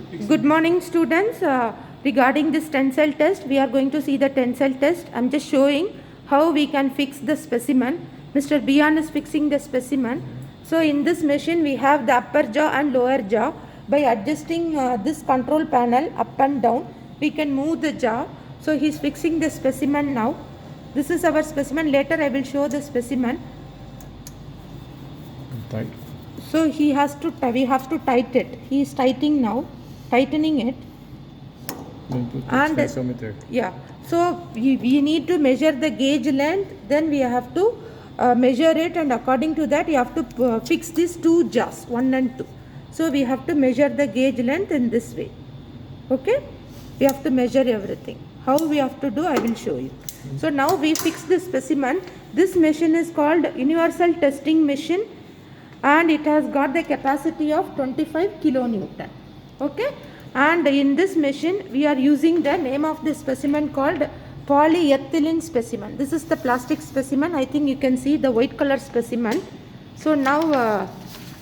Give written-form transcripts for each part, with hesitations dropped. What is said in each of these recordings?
Good morning, students. Regarding this tensile test, we are going to see the tensile test. I'm just showing how we can fix the specimen. Mr. Bian is fixing the specimen. So in this machine, we have the upper jaw and lower jaw. By adjusting this control panel up and down, we can move the jaw. So he's fixing the specimen now. This is our specimen. Later I will show the specimen. Tight. So we have to tighten it. He is tightening it. And yeah, so we need to measure the gauge length, then we have to measure it, and according to that you have to fix these two jaws, 1 and 2. So we have to measure the gauge length in this way. Okay, we have to measure everything. How we have to do, I will show you. So now we fix the specimen. This machine is called universal testing machine, and it has got the capacity of 25 kilonewton. Okay, and in this machine we are using the name of the specimen called polyethylene specimen. This is the plastic specimen. I think you can see the white color specimen. So now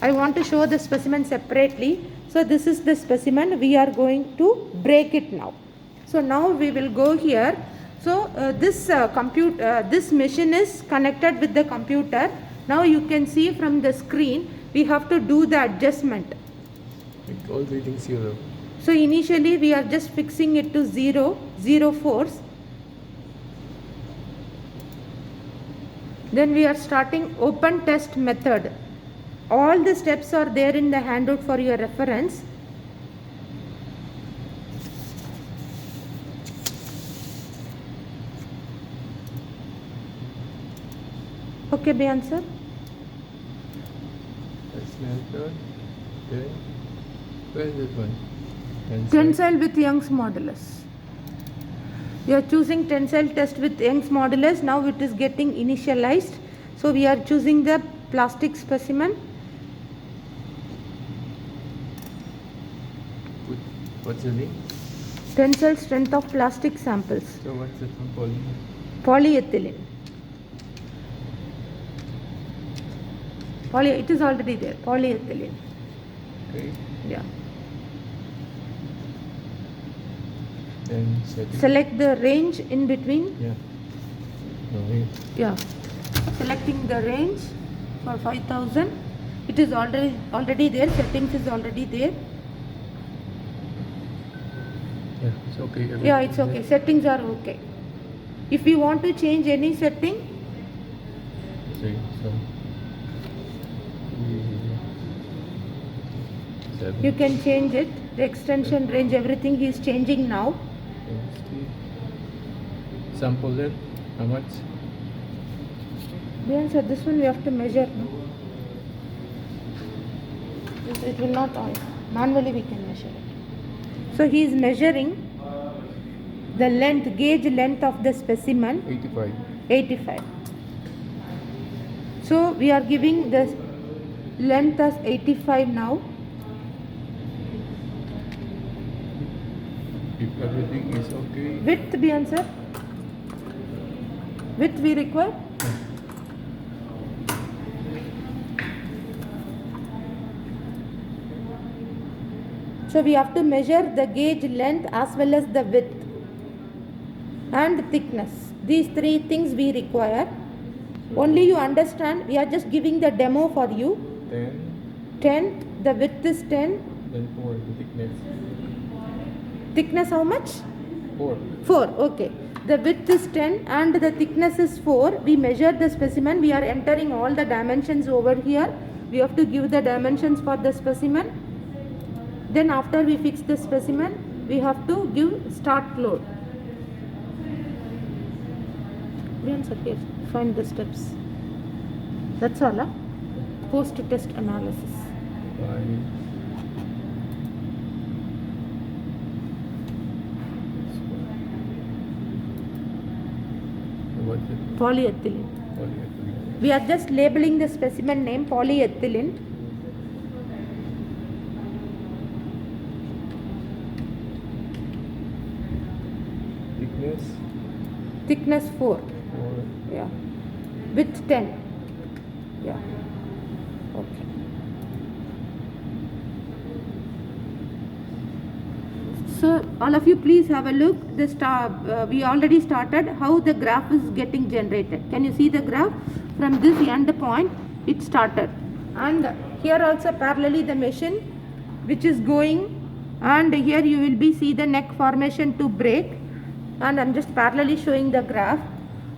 I want to show the specimen separately. So this is the specimen. We are going to break it now. So now we will go here. So this machine is connected with the computer. Now you can see from the screen, we have to do the adjustment. All readings 0. So initially we are just fixing it to 0 force. Then we are starting open test method. All the steps are there in the handout for your reference. Okay, Bian sir. Method. Okay. Where is that one? Tensile with Young's modulus. We are choosing tensile test with Young's modulus. Now it is getting initialized. So we are choosing the plastic specimen. What's the name? Tensile strength of plastic samples. So what's that one? Polyethylene. It is already there. Polyethylene. Okay. Yeah. Then select the range in between. Yeah. No, yeah. Selecting the range for 5000. It is already there. Settings is already there. Yeah, it's okay. Yeah, it's okay. Settings are okay. If you want to change any setting, see, so you can change it. The extension range, everything he is changing now. Sample length, how much? The answer, this one we have to measure. No? It will not on. Manually we can measure it. So he is measuring the length, gauge length of the specimen. 85. So we are giving the length as 85 now. If everything is okay. Width, be answer. Width we require. So we have to measure the gauge length as well as the width and thickness. These three things we require. Only you understand, we are just giving the demo for you. 10, the width is 10. Then 4, the thickness. Thickness how much? 4, okay. The width is 10 and the thickness is 4. We measure the specimen. We are entering all the dimensions over here. We have to give the dimensions for the specimen. Then after we fix the specimen, we have to give start load. Here, find the steps. That's all. Post test analysis. Polyethylene. We are just labeling the specimen name polyethylene. Thickness 4. Yeah. Width 10. Yeah. Okay. So all of you please have a look. We already started how the graph is getting generated. Can you see the graph? From this end point it started, and here also parallelly the machine which is going, and here you will be see the neck formation to break, and I'm just parallelly showing the graph.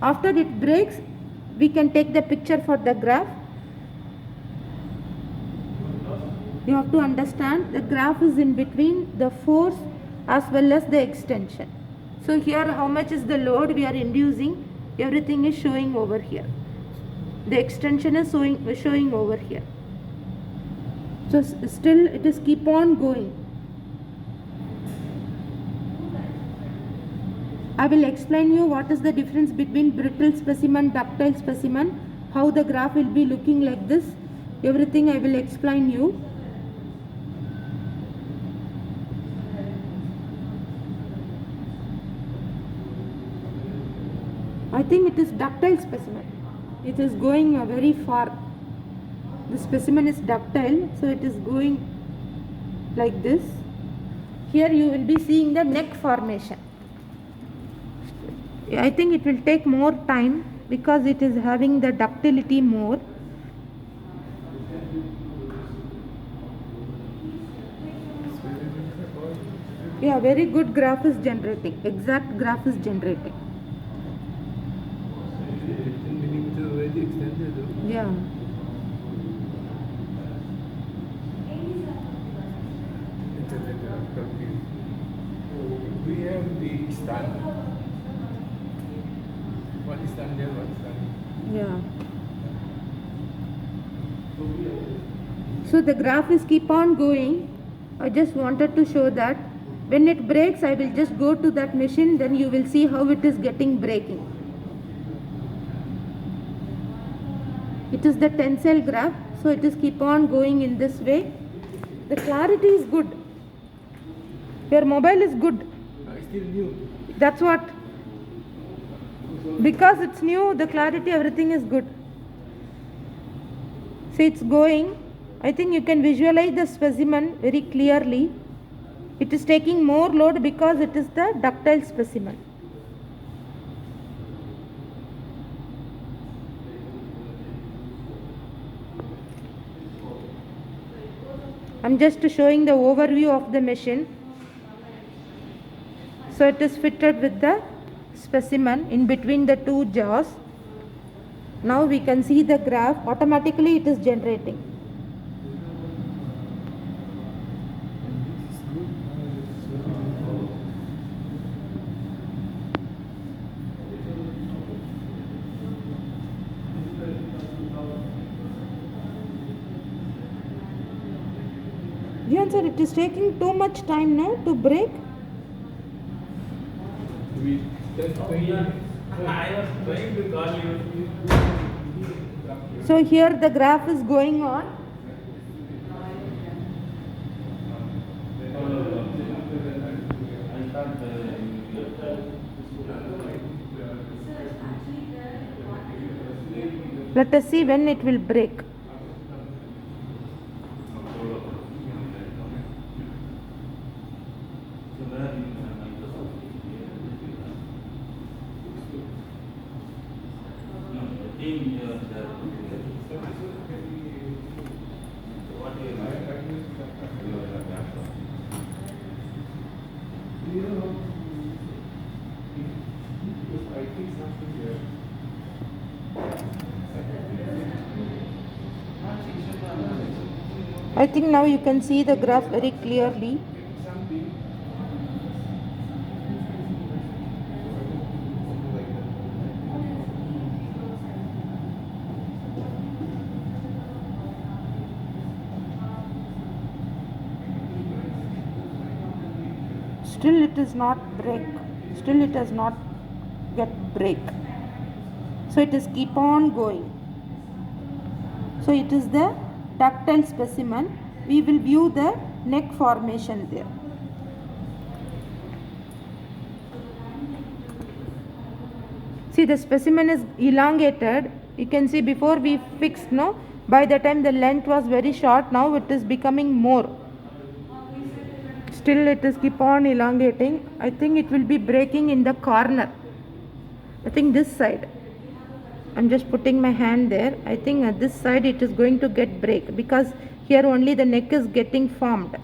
After it breaks, we can take the picture for the graph. You have to understand the graph is in between the force as well as the extension. So here how much is the load we are inducing, everything is showing over here. The extension is showing over here. So still it is keep on going. I will explain you what is the difference between brittle specimen, ductile specimen, how the graph will be looking like this. Everything I will explain you. I think it is ductile specimen. It is going very far. The specimen is ductile, so it is going like this. Here you will be seeing the neck formation. I think it will take more time because it is having the ductility more. Yeah, very good graph is generating. Exact graph is generating. 15 mm already extended. Yeah. We have the stand. One stand there, one stand. Yeah. So the graph is keep on going. I just wanted to show that when it breaks, I will just go to that machine, then you will see how it is getting breaking. It is the tensile graph, so it is keep on going in this way. The clarity is good. Your mobile is good. Still new. That's what. Because it's new, the clarity, everything is good. See, it's going. I think you can visualize the specimen very clearly. It is taking more load because it is the ductile specimen. I'm just showing the overview of the machine. So it is fitted with the specimen in between the two jaws. Now we can see the graph. Automatically it is generating. Jian sir, it is taking too much time now to break. So here the graph is going on. Let us see when it will break. I think now you can see the graph very clearly. Still it is not break. Still it does not get break. So it is keep on going. So it is the ductile specimen. We will view the neck formation there. See, the specimen is elongated. You can see before we fixed, no, by the time the length was very short, now it is becoming more. still it is keep on elongating. I think it will be breaking in the corner. I think this side. I'm just putting my hand there. I think at this side it is going to get break, because here only the neck is getting formed,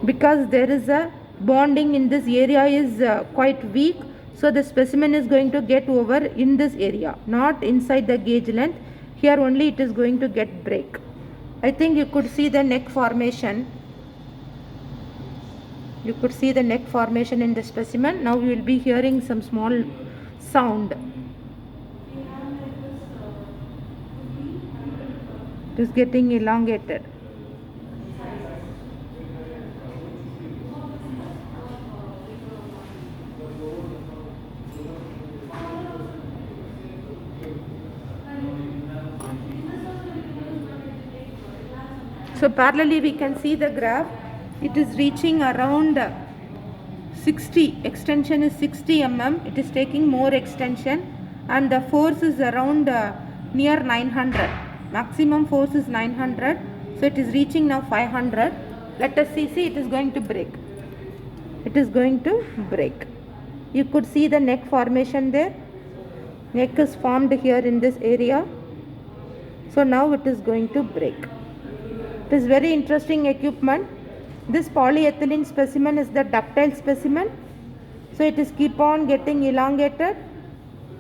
because there is a bonding in this area is quite weak. So the specimen is going to get over in this area, not inside the gauge length. Here only it is going to get break. I think you could see the neck formation. You could see the neck formation in the specimen. Now you will be hearing some small sound. It is getting elongated. So parallelly we can see the graph. It is reaching around 60, extension is 60 mm. It is taking more extension, and the force is around near 900. Maximum force is 900. So it is reaching now 500. Let us see, it is going to break. It is going to break. You could see the neck formation there. Neck is formed here in this area. So now it is going to break. It is very interesting equipment. This polyethylene specimen is the ductile specimen. So it is keep on getting elongated.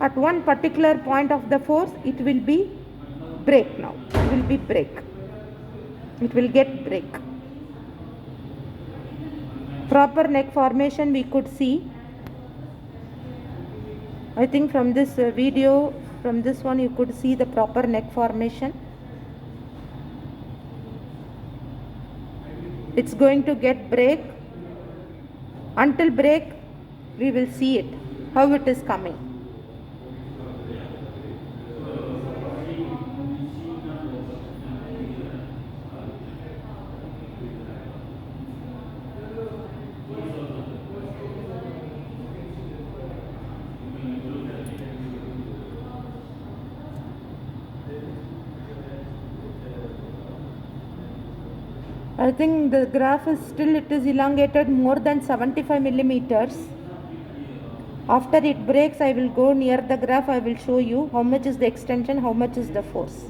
At one particular point of the force, it will be break now. It will be break. It will get break. Proper neck formation we could see. I think from this video, from this one you could see the proper neck formation. It's going to get break. Until break, we will see it, how it is coming. I think the graph is still, it is elongated more than 75 millimeters. After it breaks, I will go near the graph. I will show you how much is the extension, how much is the force.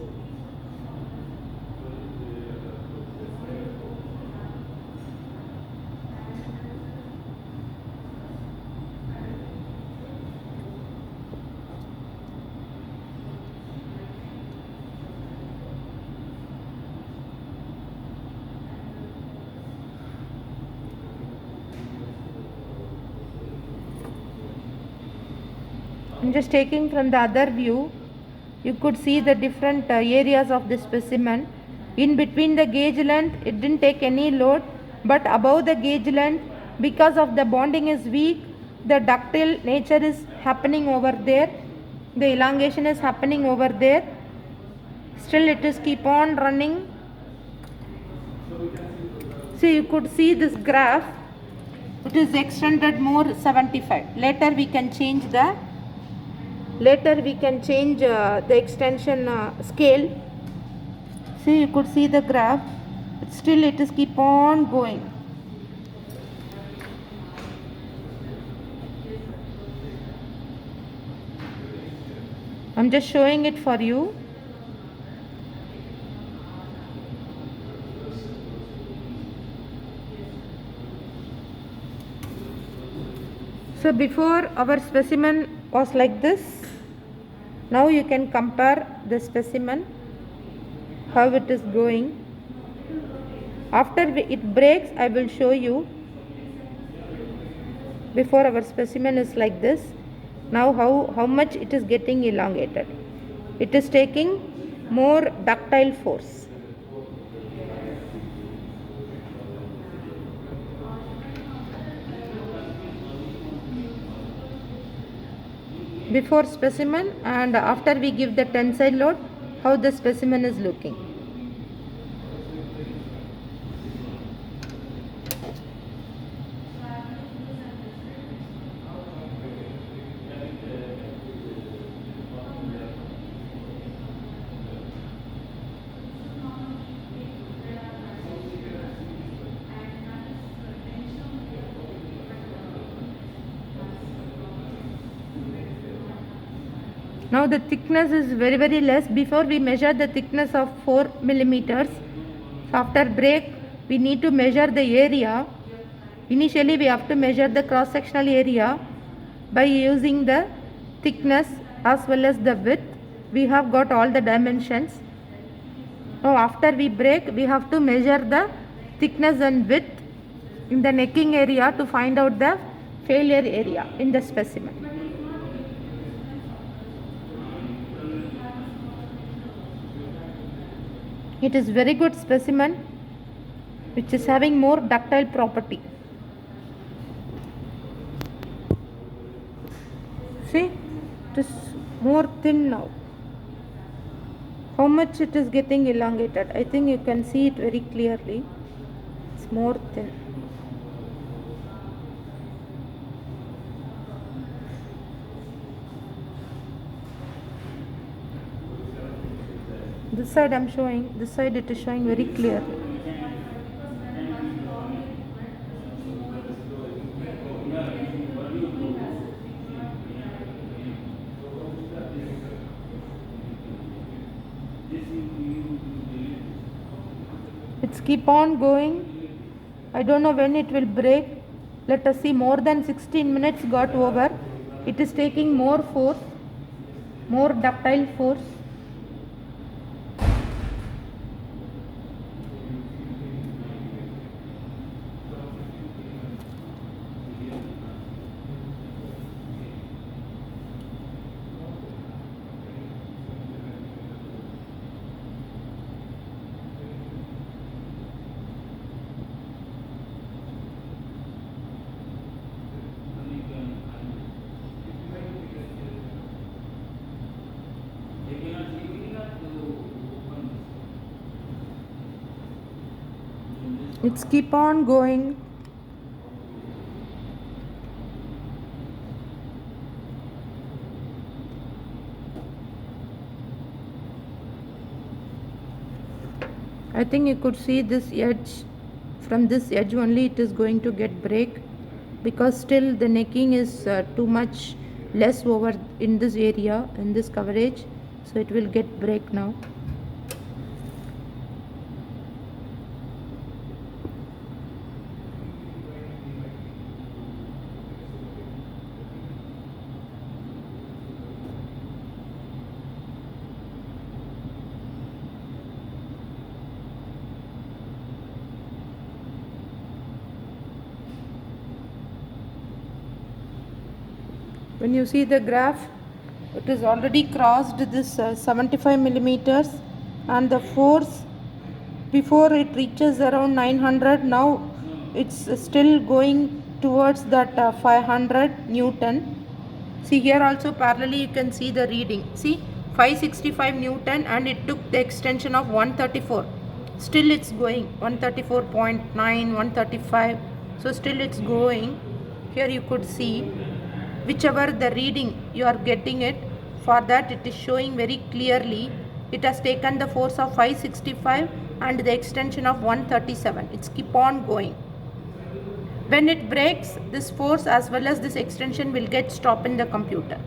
I'm just taking from the other view. You could see the different areas of the specimen. In between the gauge length, it didn't take any load, but above the gauge length, because of the bonding is weak, the ductile nature is happening over there. The elongation is happening over there. Still it is keep on running. So you could see this graph. It is extended more 75. Later we can change the extension scale. See, you could see the graph. Still it is keep on going. I'm just showing it for you. So before our specimen was like this. Now you can compare the specimen, how it is going. After it breaks, I will show you. Before our specimen is like this. Now how much it is getting elongated. It is taking more ductile force. Before specimen and after we give the tensile load, how the specimen is looking. Now the thickness is very less. Before we measure the thickness of 4 millimeters. So after break we need to measure the area. Initially we have to measure the cross sectional area by using the thickness as well as the width. We have got all the dimensions. Now after we break we have to measure the thickness and width in the necking area to find out the failure area in the specimen. It is very good specimen which is having more ductile property. See, it is more thin now. How much it is getting elongated? I think you can see it very clearly. It's more thin. This side I am showing, this side it is showing very clearly. It's keep on going. I don't know when it will break. Let us see. More than 16 minutes got over. It is taking more force, more ductile force. It's keep on going. I think you could see this edge. From this edge only it is going to get break, because still the necking is too much less over in this area, in this coverage, so it will get break now. When you see the graph, it is already crossed this 75 millimeters, and the force before it reaches around 900, now it's still going towards that 500 Newton. See here also parallelly you can see the reading. See 565 Newton, and it took the extension of 134. Still it's going 134.9, 135. So still it's going. Here you could see whichever the reading you are getting it, for that it is showing very clearly it has taken the force of 565 and the extension of 137. It's keep on going. When it breaks, this force as well as this extension will get stopped in the computer.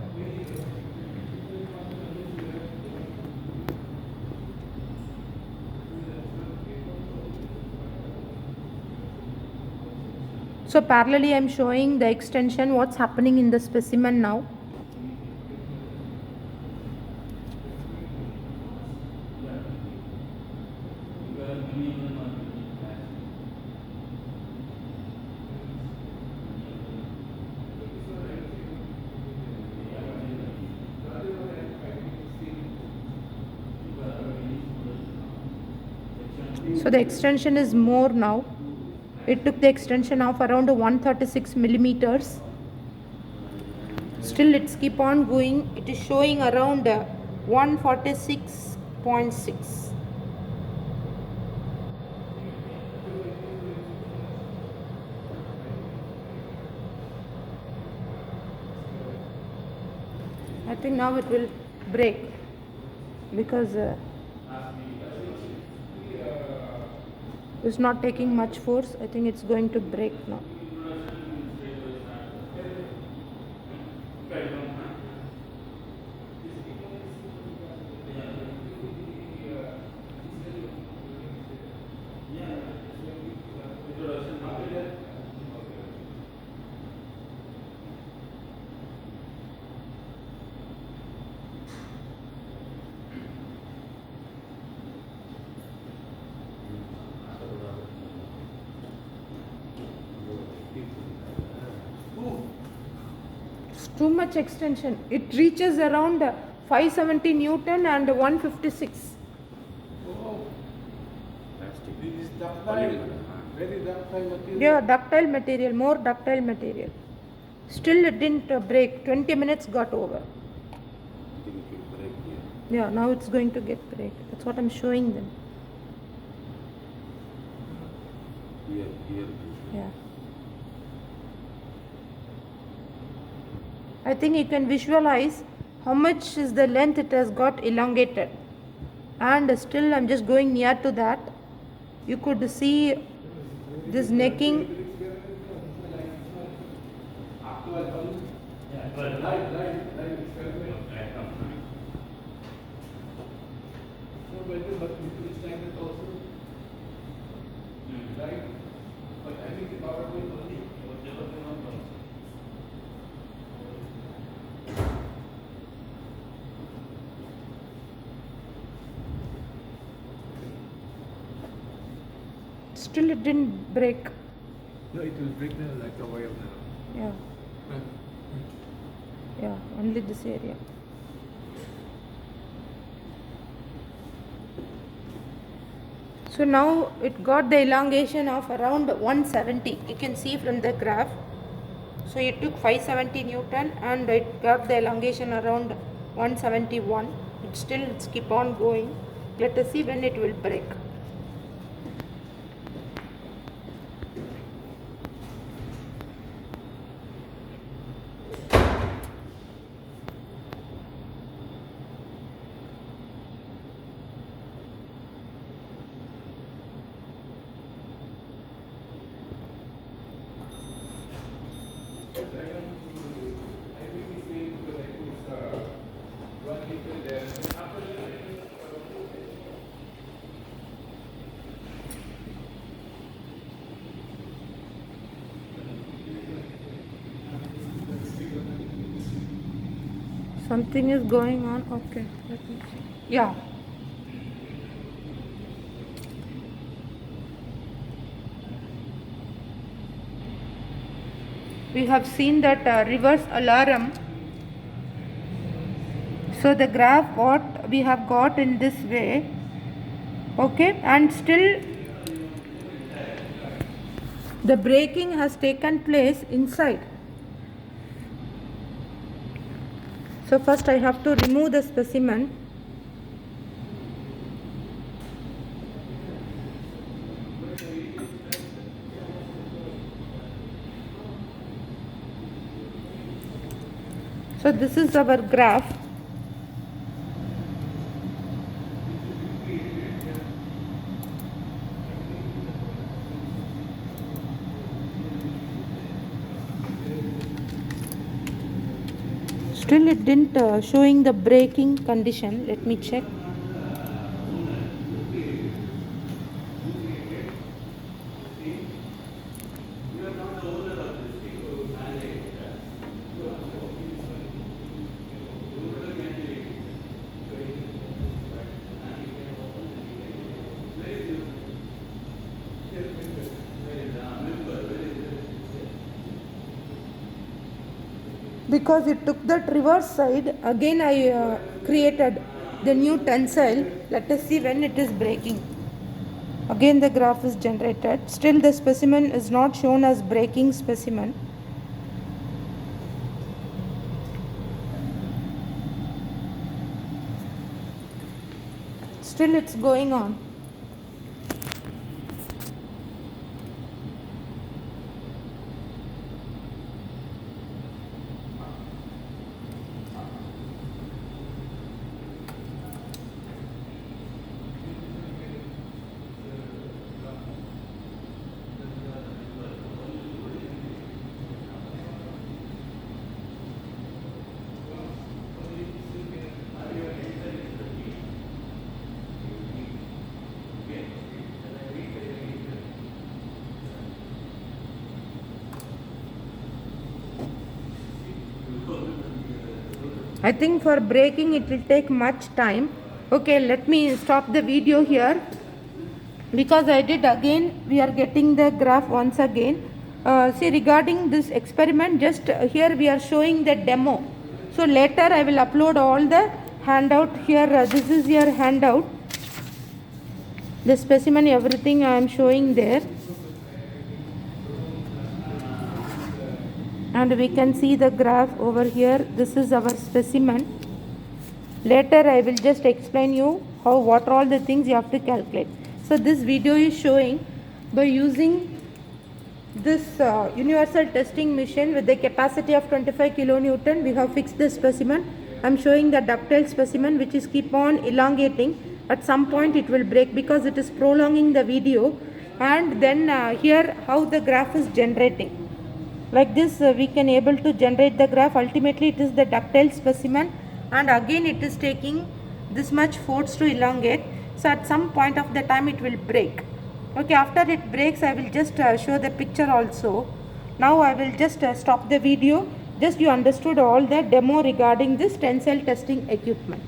So parallelly I am showing the extension, what's happening in the specimen now. So the extension is more now. It took the extension of around 136 millimeters. Still it's keep on going. It is showing around 146.6. I think now it will break, because it's not taking much force. I think it's going to break now. too much extension. It reaches around 570 Newton and 156. This is ductile, very ductile material. Yeah, ductile material, more ductile material. Still it didn't break. 20 minutes got over. Yeah, now it's going to get break. That's what I'm showing them. Here. Yeah. I think you can visualize how much is the length it has got elongated. And still I'm just going near to that. You could see this necking. Still it didn't break. No, it will break now like a wire now. Yeah. Yeah, only this area. So now it got the elongation of around 170. You can see from the graph. So it took 570 Newton and it got the elongation around 171. It's keep on going. Let us see when it will break. Something is going on. Okay, let me see. Yeah. We have seen that reverse alarm. So the graph what we have got in this way. Okay, and still the breaking has taken place inside. So first I have to remove the specimen. So this is our graph. Still it didn't showing the breaking condition. Let me check. Because it took that reverse side, again I created the new tensile. Let us see when it is breaking. Again the graph is generated. Still the specimen is not shown as breaking specimen. Still it's going on. I think for breaking it will take much time. Okay, let me stop the video here because I did again. We are getting the graph once again. See, regarding this experiment, just here we are showing the demo. So later I will upload all the handout here. This is your handout. The specimen, everything I am showing there. And we can see the graph over here. This is our specimen. Later I will just explain you what are all the things you have to calculate. So this video is showing by using this universal testing machine with the capacity of 25 kilonewton, we have fixed the specimen. I am showing the ductile specimen which is keep on elongating. At some point it will break because it is prolonging the video. And then here how the graph is generating. Like this we can able to generate the graph. Ultimately it is the ductile specimen, and again it is taking this much force to elongate. So at some point of the time it will break. Okay, after it breaks I will just show the picture also. Now I will just stop the video. Just you understood all the demo regarding this tensile testing equipment.